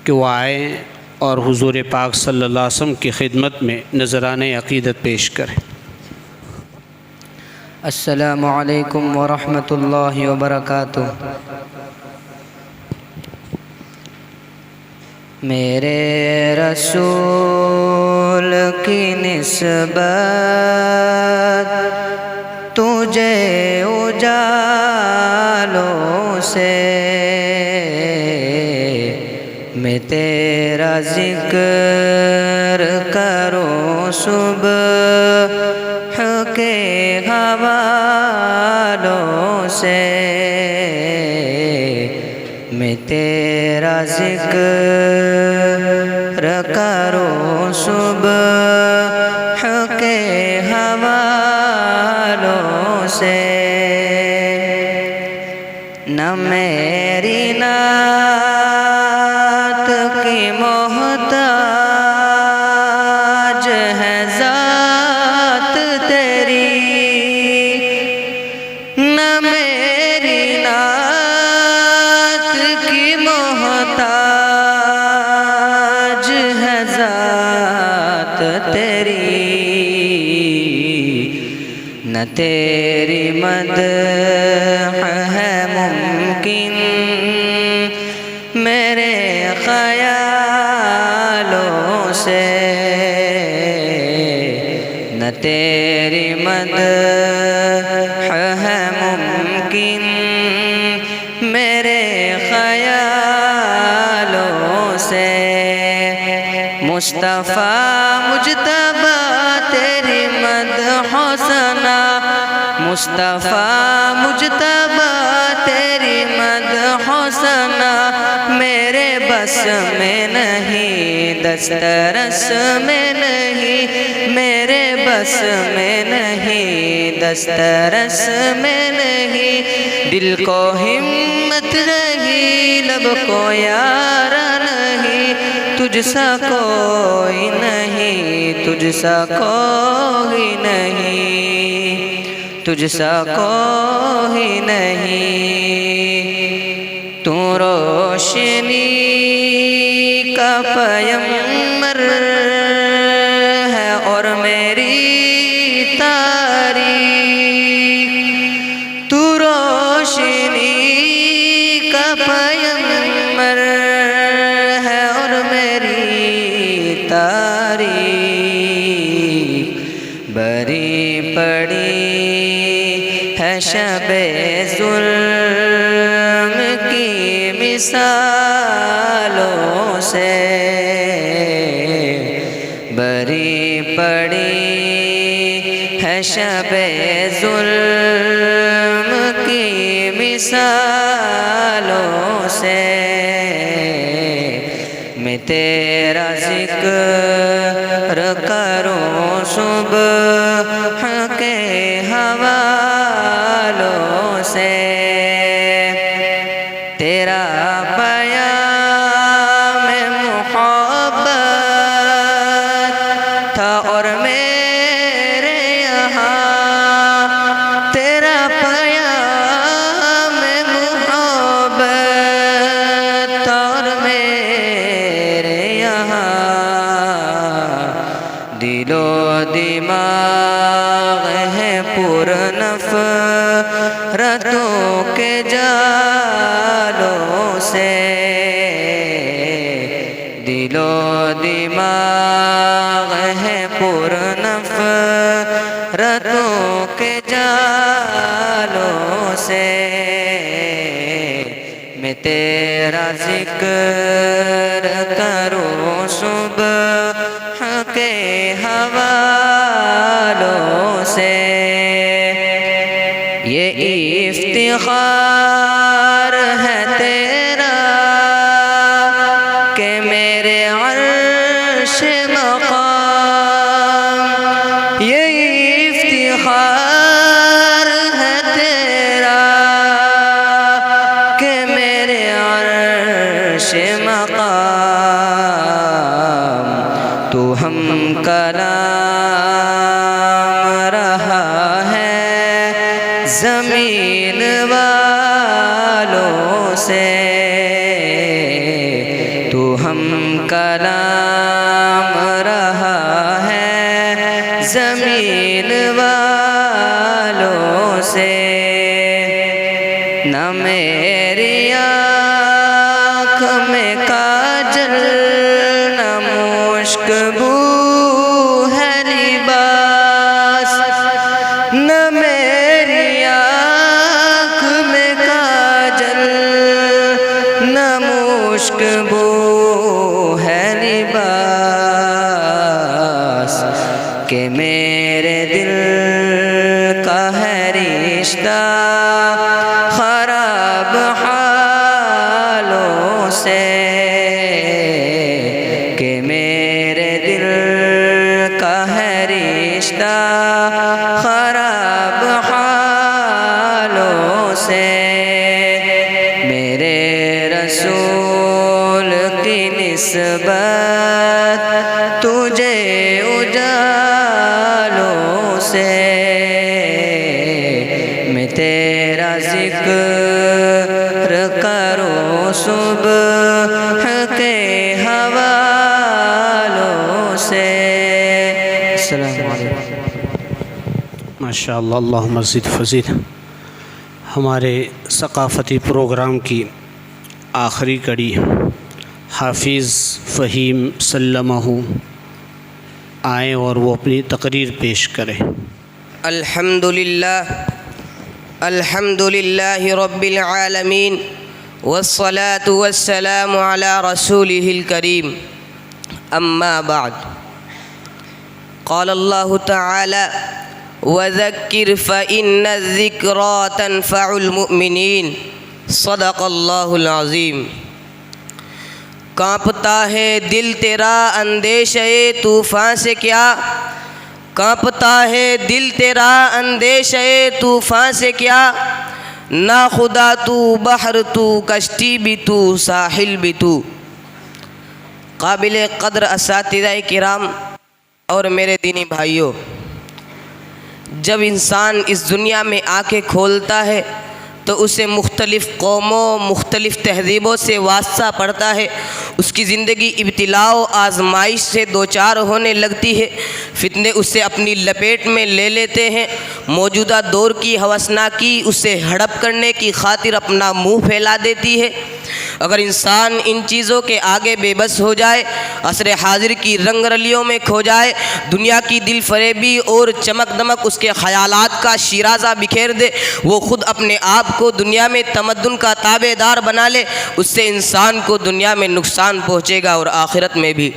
کہ وہ آئیں اور حضور پاک صلی اللہ علیہ وسلم کی خدمت میں نذرانِ عقیدت پیش کریں۔ السلام علیکم ورحمۃ اللہ وبرکاتہ۔ میرے رسول کی نسبت تجھے اجالوں سے، میں تیرا ذکر کروں صبح کے حوالوں سے، میں تیرا ذکر کروں صبح کے حوالوں سے۔ نہ میری نعت کی محتاج ہے ذات تیری، نہ میری نعت کی محتاج ہے ذات تیری، نہ تیری مدح ہے ممکن میرے خیالوں سے، نہ تیری مدح ہے ممکن میرے خیالوں سے۔ مصطفیٰ مجتبیٰ تیری مدح و ثنا، مصطفیٰ مجتبیٰ تیری مدح و ثنا میرے بس میں نہیں، دسترس میں نہیں، میرے بس میں نہیں، دسترس میں نہیں۔ دل کو ہمت نہیں، لب کو یار نہیں، تجھ سا کوئی نہیں، تجھ سا کوئی نہیں، تجھ سا کوئی نہیں۔ تو روشنی کا پیمبر ہے اور میری تاریخ، تو روشنی کا پیمبر ہے اور میری تاریخ۔ بری پڑی ہے شب ظلم کی مثالوں سے، بری پڑی ہے شب ظلم کی مثالوں سے۔ میں تیرا ذکر کروں صبح کے حوالوں سے، تیرا پیام محبت تھا اور میرے یہاں، تیرا پیام محبت تھا اور میرے یہاں۔ دل و دماغ ہے پر نفرتوں کے جالوں سے، دل و دماغ ہے پر نفرتوں کے جالوں سے۔ میں تیرا ذکر کروں صبح کے حوالوں سے، یہ افتخار ہے تیرا کہ میرے عرش مقام، یہ افتخار ہے تیرا کہ میرے عرش مقام۔ تو ہم کلام رہا ہے زمین والوں سے، تو ہم کلام رہا ہے زمین والوں سے۔ نہ میری آنکھ میں کاجل، نہ مشک بو ہے لباس، نہ میری آنکھ میں کاجل، نہ مشک بو ہے لباس، کہ میرے دل کا ہے رشتہ خراب حالوں سے، کہ میرے دل کا ہے رشتہ خراب حالوں سے۔ رسول کی نسبت تجھے اجالوں سے، میں تیرا ذکر کروں صبح کے حوالوں سے۔ السلام علیکم۔ ماشاء اللہ، اللہم زد فزد۔ ہمارے ثقافتی پروگرام کی آخری کڑی حافظ فہیم سلمہ آئیں اور وہ اپنی تقریر پیش کریں۔ الحمد للہ رب العالمین والصلاة والسلام على رسوله الكريم اما بعد۔ قال اللہ تعالی وذکر فإن الذکرى تنفع المؤمنین، صدق اللہ العظیم۔ کانپتا ہے دل تیرا اندیشے طوفان سے کیا، کانپتا ہے دل تیرا اندیشے طوفان سے کیا، نہ خدا تو بحر تو کشتی بھی تو ساحل بھی تو۔ قابل قدر اساتذہ کرام اور میرے دینی بھائیوں، جب انسان اس دنیا میں آنکھیں کھولتا ہے تو اسے مختلف قوموں، مختلف تہذیبوں سے واسطہ پڑتا ہے، اس کی زندگی ابتلاء و آزمائش سے دوچار ہونے لگتی ہے، فتنے اسے اپنی لپیٹ میں لے لیتے ہیں، موجودہ دور کی ہوسناکی اسے ہڑپ کرنے کی خاطر اپنا منہ پھیلا دیتی ہے۔ اگر انسان ان چیزوں کے آگے بے بس ہو جائے، عصر حاضر کی رنگ رلیوں میں کھو جائے، دنیا کی دل فریبی اور چمک دمک اس کے خیالات کا شیرازہ بکھیر دے، وہ خود اپنے آپ کو دنیا میں تمدن کا تابع دار بنا لے، اس سے انسان کو دنیا میں نقصان پہنچے گا اور آخرت میں بھی۔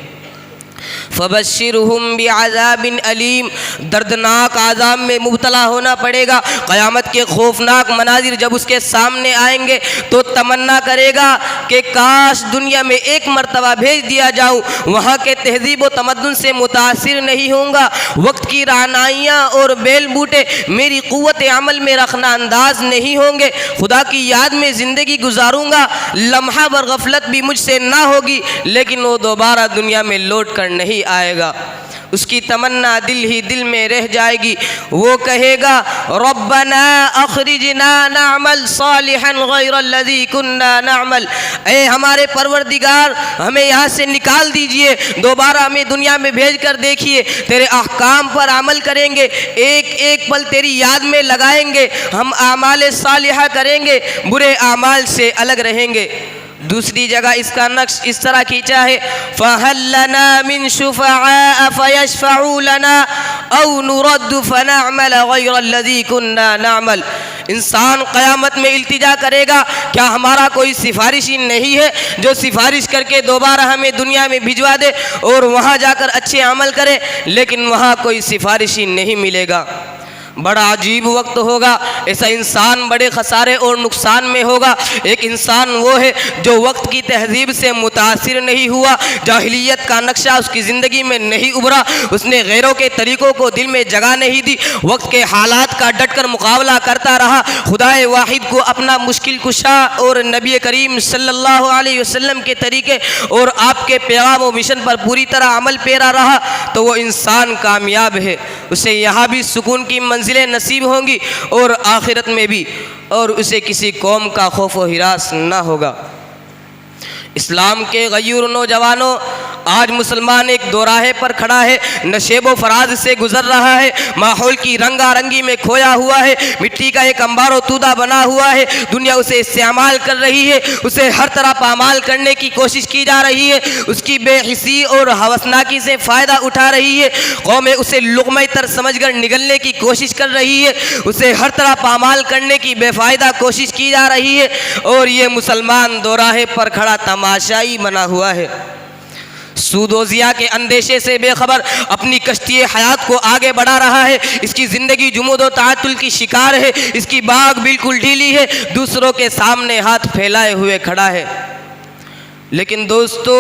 فبشرہم بعذاب علیم، دردناک عذاب میں مبتلا ہونا پڑے گا۔ قیامت کے خوفناک مناظر جب اس کے سامنے آئیں گے تو تمنا کرے گا کہ کاش دنیا میں ایک مرتبہ بھیج دیا جاؤں، وہاں کے تہذیب و تمدن سے متاثر نہیں ہوں گا، وقت کی رعنائیاں اور بیل بوٹے میری قوت عمل میں رخنہ انداز نہیں ہوں گے، خدا کی یاد میں زندگی گزاروں گا، لمحہ بر غفلت بھی مجھ سے نہ ہوگی، لیکن وہ دوبارہ دنیا میں لوٹ کر نہیں آئے گا۔ اس کی تمنا دل ہی دل میں رہ جائے گی، وہ کہے گا ربنا اخرجنا نعمل صالحا غیر الذی کننا نعمل، اے ہمارے پروردگار ہمیں یہاں سے نکال دیجئے، دوبارہ ہمیں دنیا میں بھیج کر دیکھیے، تیرے احکام پر عمل کریں گے، ایک ایک پل تیری یاد میں لگائیں گے، ہم اعمال صالحہ کریں گے، برے اعمال سے الگ رہیں گے۔ دوسری جگہ اس کا نقش اس طرح کھینچا ہے فَهَلْ لَنَا مِن شُفَعَاءَ فَيَشْفَعُوا لَنَا أَوْ نُرَدُّ فَنَعْمَلَ غَيْرَ الَّذِي كُنَّا نَعْمَلُ۔ انسان قیامت میں التجا کرے گا کیا ہمارا کوئی سفارشی نہیں ہے جو سفارش کر کے دوبارہ ہمیں دنیا میں بھجوا دے اور وہاں جا کر اچھے عمل کرے، لیکن وہاں کوئی سفارشی نہیں ملے گا۔ بڑا عجیب وقت ہوگا، ایسا انسان بڑے خسارے اور نقصان میں ہوگا۔ ایک انسان وہ ہے جو وقت کی تہذیب سے متاثر نہیں ہوا، جاہلیت کا نقشہ اس کی زندگی میں نہیں ابھرا، اس نے غیروں کے طریقوں کو دل میں جگہ نہیں دی، وقت کے حالات کا ڈٹ کر مقابلہ کرتا رہا، خدا واحد کو اپنا مشکل کشا اور نبی کریم صلی اللہ علیہ وسلم کے طریقے اور آپ کے پیغام و مشن پر پوری طرح عمل پیرا رہا، تو وہ انسان کامیاب ہے، اسے یہاں بھی سکون کی منزلیں نصیب ہوں گی اور آخرت میں بھی، اور اسے کسی قوم کا خوف و ہراس نہ ہوگا۔ اسلام کے غیور نوجوانوں، آج مسلمان ایک دوراہے پر کھڑا ہے، نشیب و فراز سے گزر رہا ہے، ماحول کی رنگا رنگی میں کھویا ہوا ہے، مٹی کا ایک انبار و تودہ بنا ہوا ہے، دنیا اسے استعمال کر رہی ہے، اسے ہر طرح پامال کرنے کی کوشش کی جا رہی ہے، اس کی بے حسی اور ہوسناکی سے فائدہ اٹھا رہی ہے، قومیں اسے لقمہ تر سمجھ کر نگلنے کی کوشش کر رہی ہے، اسے ہر طرح پامال کرنے کی بے فائدہ کوشش کی جا رہی ہے، اور یہ مسلمان دوراہے پر کھڑا تماشائی بنا ہوا ہے، سود و ضیاء کے اندیشے سے بے خبر اپنی کشتی حیات کو آگے بڑھا رہا ہے، اس کی زندگی جمود و تعطل کی شکار ہے، اس کی باغ بالکل ڈھیلی ہے، دوسروں کے سامنے ہاتھ پھیلائے ہوئے کھڑا ہے۔ لیکن دوستو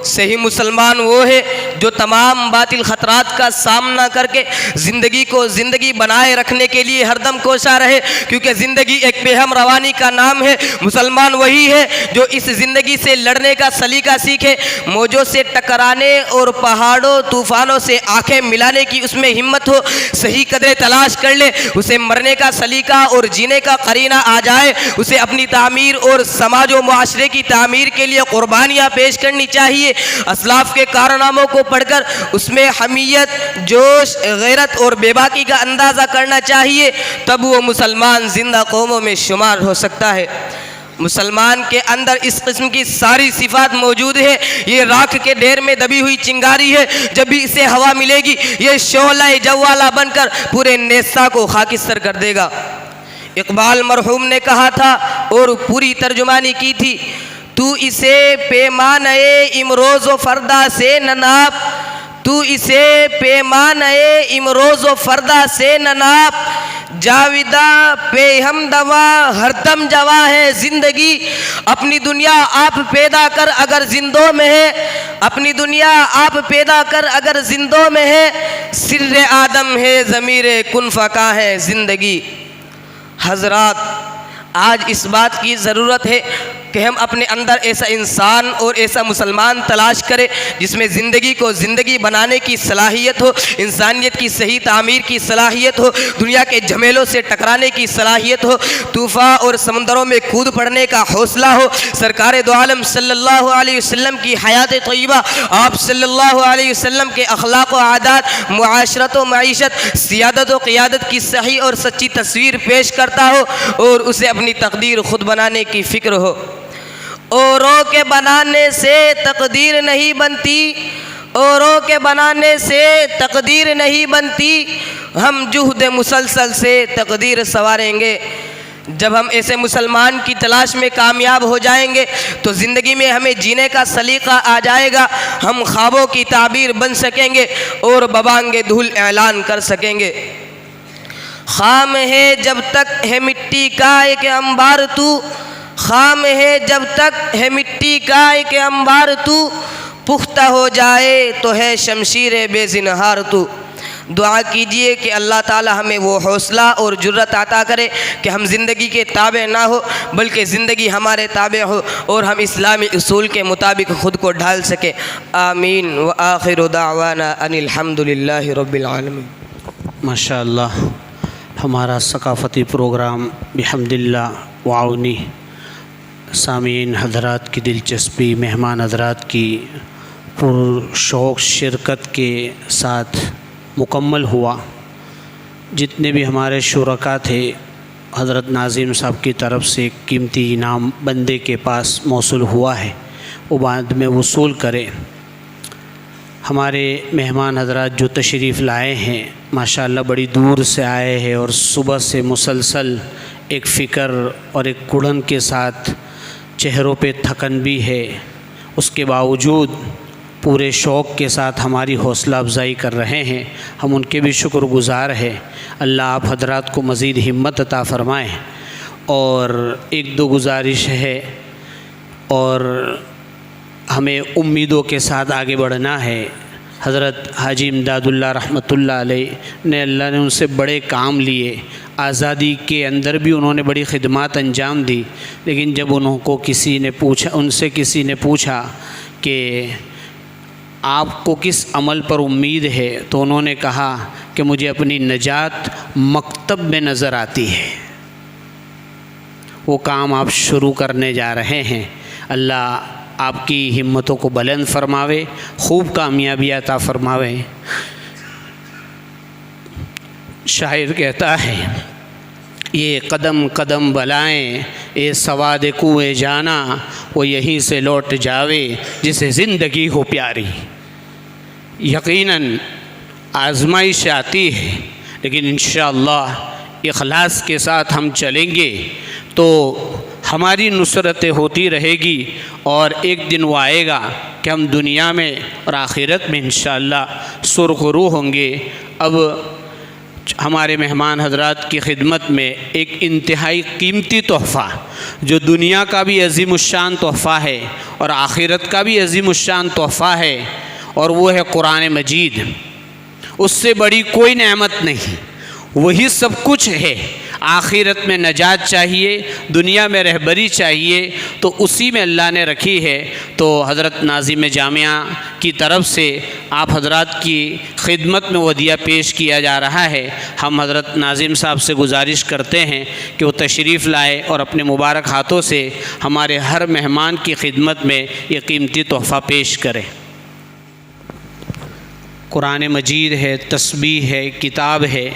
صحیح مسلمان وہ ہے جو تمام باطل خطرات کا سامنا کر کے زندگی کو زندگی بنائے رکھنے کے لیے ہر دم کوشاں رہے، کیونکہ زندگی ایک بے ہم روانی کا نام ہے۔ مسلمان وہی ہے جو اس زندگی سے لڑنے کا سلیقہ سیکھے، موجوں سے ٹکرانے اور پہاڑوں طوفانوں سے آنکھیں ملانے کی اس میں ہمت ہو، صحیح قدریں تلاش کر لے، اسے مرنے کا سلیقہ اور جینے کا قرینہ آ جائے، اسے اپنی تعمیر اور سماج و معاشرے کی تعمیر کے لیے قربانیاں پیش کرنی چاہیے۔ اسلاف کے کارناموں کو پڑھ کر اس میں حمیت، جوش، غیرت اور بے باکی کا اندازہ کرنا چاہیے، تب وہ مسلمان زندہ قوموں میں شمار ہو سکتا ہے۔ مسلمان کے اندر اس قسم کی ساری صفات موجود ہے۔ یہ راکھ کے ڈھیر میں دبی ہوئی چنگاری ہے، جب بھی اسے ہوا ملے گی یہ شعلہ جوالہ بن کر پورے نیسا کو خاکستر کر دے گا۔ اقبال مرحوم نے کہا تھا اور پوری ترجمانی کی تھی، تو اسے پیمانہ امروز و فردا سے نہ ناپ، تو اسے پیمانہ امروز و فردا سے نہ ناپ، جاویدہ پہ ہم دوا ہر دم جوا ہے زندگی۔ اپنی دنیا آپ پیدا کر اگر زندوں میں ہے، اپنی دنیا آپ پیدا کر اگر زندوں میں ہے، سر آدم ہے ضمیر کن فکا ہے زندگی۔ حضرات، آج اس بات کی ضرورت ہے کہ ہم اپنے اندر ایسا انسان اور ایسا مسلمان تلاش کریں جس میں زندگی کو زندگی بنانے کی صلاحیت ہو، انسانیت کی صحیح تعمیر کی صلاحیت ہو، دنیا کے جھمیلوں سے ٹکرانے کی صلاحیت ہو، طوفان اور سمندروں میں کود پڑنے کا حوصلہ ہو۔ سرکار دو عالم صلی اللہ علیہ وسلم کی حیات طیبہ، آپ صلی اللہ علیہ وسلم کے اخلاق و عادات، معاشرت و معیشت، سیادت و قیادت کی صحیح اور سچی تصویر پیش کرتا ہو اور اسے اپنی تقدیر خود بنانے کی فکر ہو۔ اوروں کے بنانے سے تقدیر نہیں بنتی، اوروں کے بنانے سے تقدیر نہیں بنتی، ہم جہد مسلسل سے تقدیر سنواریں گے۔ جب ہم ایسے مسلمان کی تلاش میں کامیاب ہو جائیں گے تو زندگی میں ہمیں جینے کا سلیقہ آ جائے گا، ہم خوابوں کی تعبیر بن سکیں گے اور ببانگ دھول اعلان کر سکیں گے۔ خام ہے جب تک ہے مٹی کا ایک انبار تو، خام ہے جب تک ہے مٹی کا ایک انبار تو، پختہ ہو جائے تو ہے شمشیر بے زنہار تو۔ دعا کیجئے کہ اللہ تعالی ہمیں وہ حوصلہ اور جرت عطا کرے کہ ہم زندگی کے تابع نہ ہو بلکہ زندگی ہمارے تابع ہو اور ہم اسلامی اصول کے مطابق خود کو ڈھال سکیں۔ آمین۔ وآخر دعوانا ان الحمد للہ رب العالمین۔ ماشاء اللہ، ہمارا ثقافتی پروگرام بحمد اللہ وعونی سامعین حضرات کی دلچسپی، مہمان حضرات کی پرشوق شرکت کے ساتھ مکمل ہوا۔ جتنے بھی ہمارے شرکاء تھے، حضرت ناظم صاحب کی طرف سے ایک قیمتی انعام بندے کے پاس موصول ہوا ہے، وہ بعد میں وصول کرے۔ ہمارے مہمان حضرات جو تشریف لائے ہیں ماشاءاللہ بڑی دور سے آئے ہیں اور صبح سے مسلسل ایک فکر اور ایک کڑن کے ساتھ، چہروں پہ تھکن بھی ہے، اس کے باوجود پورے شوق کے ساتھ ہماری حوصلہ افزائی کر رہے ہیں۔ ہم ان کے بھی شکر گزار ہیں۔ اللہ آپ حضرات کو مزید ہمت عطا فرمائیں۔ اور ایک دو گزارش ہے، اور ہمیں امیدوں کے ساتھ آگے بڑھنا ہے۔ حضرت حاجی امداد اللہ رحمۃ اللہ علیہ نے، اللہ نے ان سے بڑے کام لیے، آزادی کے اندر بھی انہوں نے بڑی خدمات انجام دی، لیکن جب ان سے کسی نے پوچھا کہ آپ کو کس عمل پر امید ہے، تو انہوں نے کہا کہ مجھے اپنی نجات مکتب میں نظر آتی ہے۔ وہ کام آپ شروع کرنے جا رہے ہیں۔ اللہ آپ کی ہمتوں کو بلند فرماوے، خوب کامیابی عطا فرماوے۔ شاعر کہتا ہے، یہ قدم قدم بلائیں اے سواد کوئے جانا، وہ یہیں سے لوٹ جاوے جسے زندگی ہو پیاری۔ یقیناً آزمائش آتی ہے، لیکن انشاءاللہ اخلاص کے ساتھ ہم چلیں گے تو ہماری نصرتیں ہوتی رہے گی، اور ایک دن وہ آئے گا کہ ہم دنیا میں اور آخرت میں انشاءاللہ سرخرو ہوں گے۔ اب ہمارے مہمان حضرات کی خدمت میں ایک انتہائی قیمتی تحفہ جو دنیا کا بھی عظیم الشان تحفہ ہے اور آخرت کا بھی عظیم الشان تحفہ ہے، اور وہ ہے قرآن مجید۔ اس سے بڑی کوئی نعمت نہیں، وہی سب کچھ ہے۔ آخرت میں نجات چاہیے، دنیا میں رہبری چاہیے، تو اسی میں اللہ نے رکھی ہے۔ تو حضرت ناظم جامعہ کی طرف سے آپ حضرات کی خدمت میں وہ ہدیہ پیش کیا جا رہا ہے۔ ہم حضرت ناظم صاحب سے گزارش کرتے ہیں کہ وہ تشریف لائے اور اپنے مبارک ہاتھوں سے ہمارے ہر مہمان کی خدمت میں یہ قیمتی تحفہ پیش کریں۔ قرآن مجید ہے، تسبیح ہے، کتاب ہے۔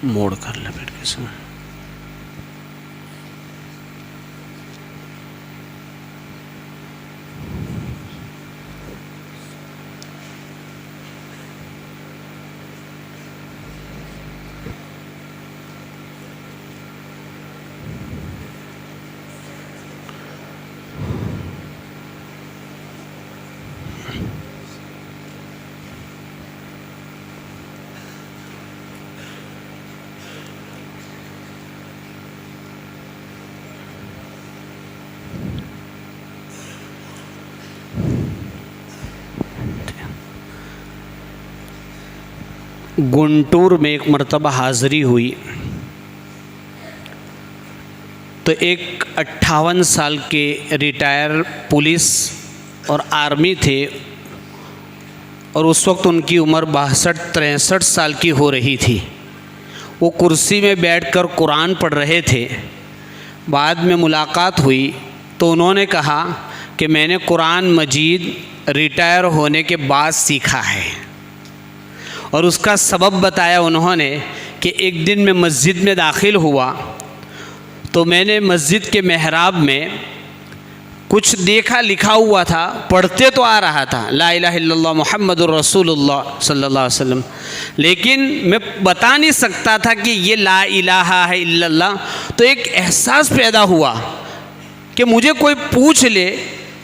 موڑ کر لپیٹ کے سن۔ گنٹور میں ایک مرتبہ حاضری ہوئی تو ایک 58 سال کے ریٹائر پولیس اور آرمی تھے، اور اس وقت ان کی عمر 62-63 سال کی ہو رہی تھی۔ وہ کرسی میں بیٹھ کر قرآن پڑھ رہے تھے۔ بعد میں ملاقات ہوئی تو انہوں نے کہا کہ میں نے قرآن مجید ریٹائر ہونے کے بعد سیکھا ہے، اور اس کا سبب بتایا انہوں نے کہ ایک دن میں مسجد میں داخل ہوا تو میں نے مسجد کے محراب میں کچھ دیکھا، لکھا ہوا تھا، پڑھتے تو آ رہا تھا لا الہ الا اللہ محمد الرسول اللہ صلی اللہ علیہ وسلم، لیکن میں بتا نہیں سکتا تھا کہ یہ لا الہ الا اللہ۔ تو ایک احساس پیدا ہوا کہ مجھے کوئی پوچھ لے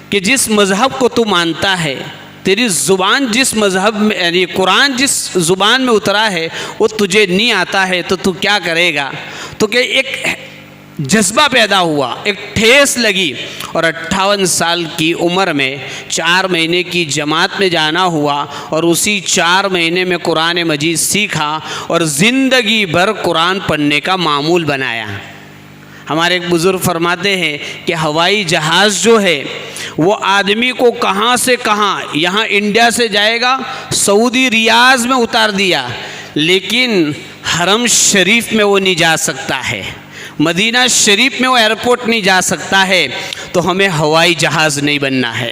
کہ جس مذہب کو تو مانتا ہے، تیری زبان جس مذہب میں، یعنی قرآن جس زبان میں اترا ہے وہ تجھے نہیں آتا ہے، تو کیا کرے گا؟ تو کہ ایک جذبہ پیدا ہوا، ایک ٹھیس لگی، اور 58 سال کی عمر میں 4 مہینے کی جماعت میں جانا ہوا، اور اسی 4 مہینے میں قرآن مجید سیکھا اور زندگی بھر قرآن پڑھنے کا معمول بنایا۔ ہمارے ایک بزرگ فرماتے ہیں کہ ہوائی جہاز جو ہے وہ آدمی کو کہاں سے کہاں، یہاں انڈیا سے جائے گا سعودی ریاض میں اتار دیا، لیکن حرم شریف میں وہ نہیں جا سکتا ہے، مدینہ شریف میں وہ ایئرپورٹ نہیں جا سکتا ہے۔ تو ہمیں ہوائی جہاز نہیں بننا ہے،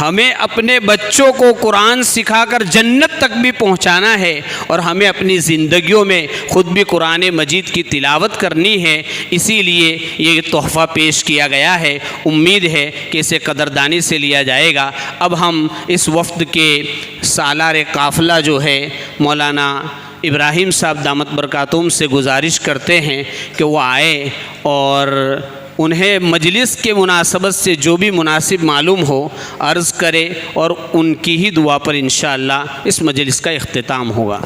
ہمیں اپنے بچوں کو قرآن سکھا کر جنت تک بھی پہنچانا ہے، اور ہمیں اپنی زندگیوں میں خود بھی قرآن مجید کی تلاوت کرنی ہے۔ اسی لیے یہ تحفہ پیش کیا گیا ہے، امید ہے کہ اسے قدردانی سے لیا جائے گا۔ اب ہم اس وفد کے سالار قافلہ جو ہے مولانا ابراہیم صاحب دامت برکاتہم سے گزارش کرتے ہیں کہ وہ آئے اور انہیں مجلس کے مناسبت سے جو بھی مناسب معلوم ہو عرض کرے، اور ان کی ہی دعا پر انشاءاللہ اس مجلس کا اختتام ہوگا۔